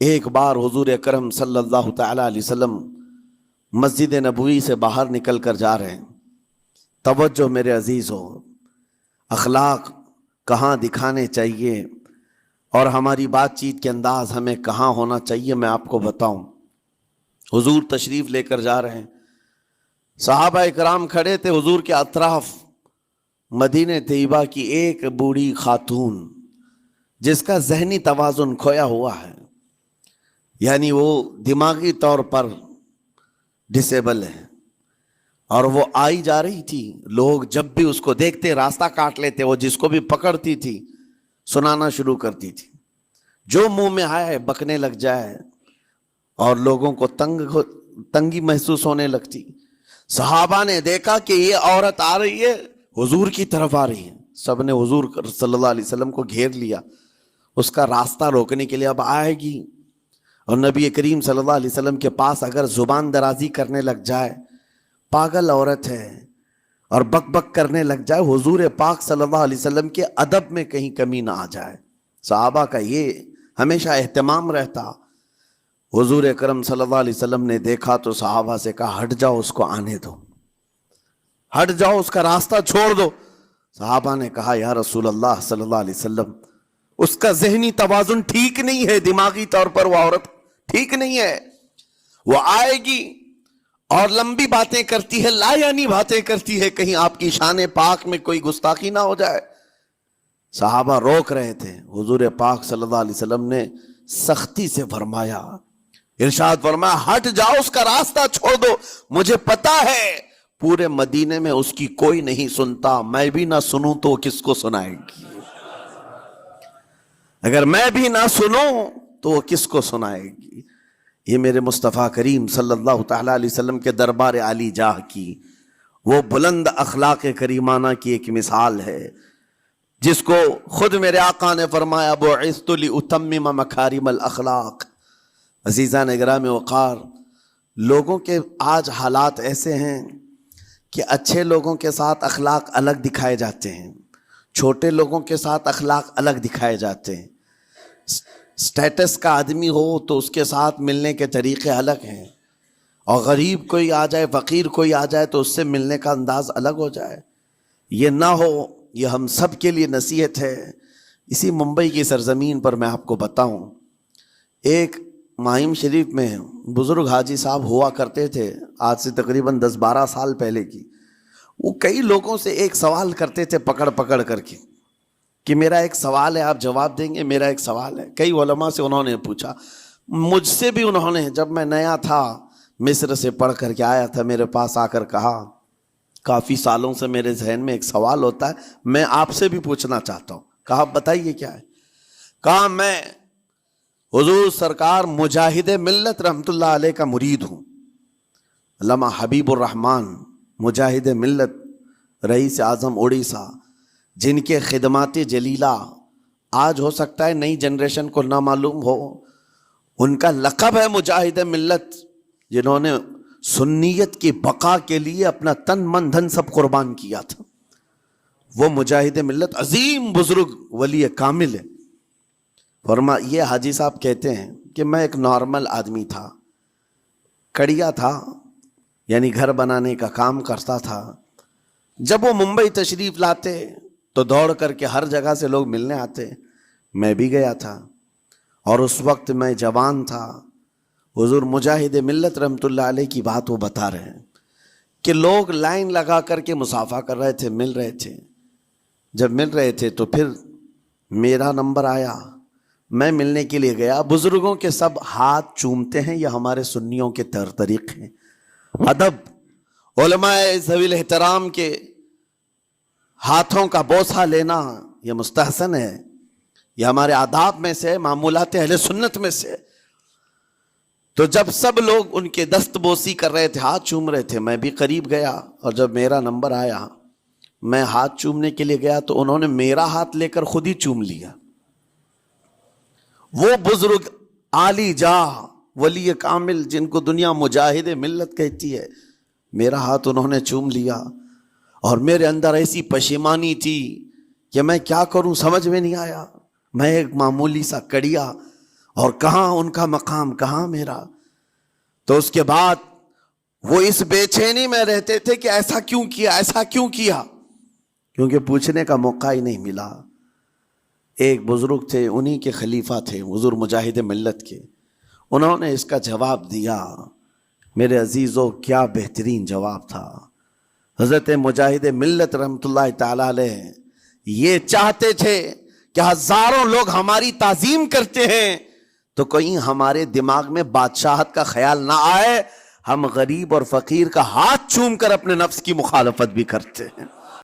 ایک بار حضور اکرم صلی اللہ تعالی علیہ وسلم مسجد نبوی سے باہر نکل کر جا رہے ہیں. توجہ میرے عزیز ہو، اخلاق کہاں دکھانے چاہیے اور ہماری بات چیت کے انداز ہمیں کہاں ہونا چاہیے میں آپ کو بتاؤں. حضور تشریف لے کر جا رہے ہیں، صحابہ اکرام کھڑے تھے، حضور کے اطراف مدینہ طیبہ کی ایک بوڑھی خاتون جس کا ذہنی توازن کھویا ہوا ہے، یعنی وہ دماغی طور پر ڈسیبل ہے، اور وہ آئی جا رہی تھی. لوگ جب بھی اس کو دیکھتے راستہ کاٹ لیتے، وہ جس کو بھی پکڑتی تھی سنانا شروع کرتی تھی، جو منہ میں آئے بکنے لگ جائے، اور لوگوں کو تنگی محسوس ہونے لگتی. صحابہ نے دیکھا کہ یہ عورت آ رہی ہے، حضور کی طرف آ رہی ہے، سب نے حضور صلی اللہ علیہ وسلم کو گھیر لیا، اس کا راستہ روکنے کے لیے. اب آئے گی اور نبی کریم صلی اللہ علیہ وسلم کے پاس اگر زبان درازی کرنے لگ جائے، پاگل عورت ہے، اور بک بک کرنے لگ جائے، حضور پاک صلی اللہ علیہ وسلم کے ادب میں کہیں کمی نہ آ جائے. صحابہ کا یہ ہمیشہ اہتمام رہتا. حضور اکرم صلی اللہ علیہ وسلم نے دیکھا تو صحابہ سے کہا ہٹ جاؤ، اس کو آنے دو، ہٹ جاؤ، اس کا راستہ چھوڑ دو. صحابہ نے کہا یا رسول اللہ صلی اللہ علیہ وسلم، اس کا ذہنی توازن ٹھیک نہیں ہے، دماغی طور پر وہ عورت ٹھیک نہیں ہے، وہ آئے گی اور لمبی باتیں کرتی ہے، لا یعنی باتیں کرتی ہے، کہیں آپ کی شان پاک میں کوئی گستاخی نہ ہو جائے. صحابہ روک رہے تھے، حضور پاک صلی اللہ علیہ وسلم نے سختی سے فرمایا، ارشاد فرمایا ہٹ جاؤ، اس کا راستہ چھوڑ دو، مجھے پتا ہے پورے مدینے میں اس کی کوئی نہیں سنتا، میں بھی نہ سنوں تو وہ کس کو سنائے گی، اگر میں بھی نہ سنوں تو وہ کس کو سنائے گی. یہ میرے مصطفیٰ کریم صلی اللہ تعالی علیہ وسلم کے دربار عالی جاہ کی وہ بلند اخلاق کریمانہ کی ایک مثال ہے، جس کو خود میرے آقا نے فرمایا بعثت لأتمم مکارم الاخلاق. عزیزان گرامی وقار، لوگوں کے آج حالات ایسے ہیں کہ اچھے لوگوں کے ساتھ اخلاق الگ دکھائے جاتے ہیں، چھوٹے لوگوں کے ساتھ اخلاق الگ دکھائے جاتے ہیں. سٹیٹس کا آدمی ہو تو اس کے ساتھ ملنے کے طریقے الگ ہیں، اور غریب کوئی آ جائے، فقیر کوئی آ جائے تو اس سے ملنے کا انداز الگ ہو جائے. یہ نہ ہو، یہ ہم سب کے لیے نصیحت ہے. اسی ممبئی کی سرزمین پر میں آپ کو بتاؤں، ایک ماہم شریف میں بزرگ حاجی صاحب ہوا کرتے تھے، آج سے تقریباً 10-12 سال پہلے کی. وہ کئی لوگوں سے ایک سوال کرتے تھے پکڑ پکڑ کر کے کہ میرا ایک سوال ہے، آپ جواب دیں گے، میرا ایک سوال ہے. کئی علماء سے انہوں نے پوچھا، مجھ سے بھی انہوں نے، جب میں نیا تھا مصر سے پڑھ کر کے آیا تھا، میرے پاس آ کر کہا کافی سالوں سے میرے ذہن میں ایک سوال ہوتا ہے، میں آپ سے بھی پوچھنا چاہتا ہوں. کہا بتائیے کیا ہے. کہا میں حضور سرکار مجاہد ملت رحمت اللہ علیہ کا مرید ہوں. علامہ حبیب الرحمن مجاہد ملت، رئیس اعظم اڑیسہ، جن کے خدمات جلیلہ آج ہو سکتا ہے نئی جنریشن کو نہ معلوم ہو، ان کا لقب ہے مجاہد ملت، جنہوں نے سنیت کی بقا کے لیے اپنا تن من دھن سب قربان کیا تھا. وہ مجاہد ملت عظیم بزرگ ولی کامل ہے. فرما یہ حاجی صاحب کہتے ہیں کہ میں ایک نارمل آدمی تھا، کڑیا تھا، یعنی گھر بنانے کا کام کرتا تھا. جب وہ ممبئی تشریف لاتے تو دوڑ کر کے ہر جگہ سے لوگ ملنے آتے، میں بھی گیا تھا، اور اس وقت میں جوان تھا. حضور مجاہد ملت رحمت اللہ علیہ کی بات وہ بتا رہے ہیں کہ لوگ لائن لگا کر کے مصافحہ کر رہے تھے، مل رہے تھے. جب مل رہے تھے تو پھر میرا نمبر آیا، میں ملنے کے لیے گیا. بزرگوں کے سب ہاتھ چومتے ہیں، یہ ہمارے سنیوں کے طریق ہیں. ادب، علماء ذوی الاحترام کے ہاتھوں کا بوسہ لینا یہ مستحسن ہے، یہ ہمارے آداب میں سے، معمولات اہل سنت میں سے. تو جب سب لوگ ان کے دست بوسی کر رہے تھے، ہاتھ چوم رہے تھے، میں بھی قریب گیا، اور جب میرا نمبر آیا میں ہاتھ چومنے کے لیے گیا تو انہوں نے میرا ہاتھ لے کر خود ہی چوم لیا. وہ بزرگ عالی جاہ ولی کامل جن کو دنیا مجاہد ملت کہتی ہے، میرا ہاتھ انہوں نے چوم لیا، اور میرے اندر ایسی پشیمانی تھی کہ میں کیا کروں سمجھ میں نہیں آیا. میں ایک معمولی سا کڑیا، اور کہاں ان کا مقام, کہاں میرا. تو اس کے بعد وہ اس بے چینی میں رہتے تھے کہ ایسا کیوں کیا, ایسا کیوں کیا, کیونکہ پوچھنے کا موقع ہی نہیں ملا. ایک بزرگ تھے, انہی کے خلیفہ تھے, حضور مجاہد ملت کے. انہوں نے اس کا جواب دیا. میرے عزیزو, کیا بہترین جواب تھا. حضرت مجاہد ملت رحمۃ اللہ تعالی علیہ یہ چاہتے تھے کہ ہزاروں لوگ ہماری تعظیم کرتے ہیں تو کہیں ہمارے دماغ میں بادشاہت کا خیال نہ آئے, ہم غریب اور فقیر کا ہاتھ چوم کر اپنے نفس کی مخالفت بھی کرتے ہیں.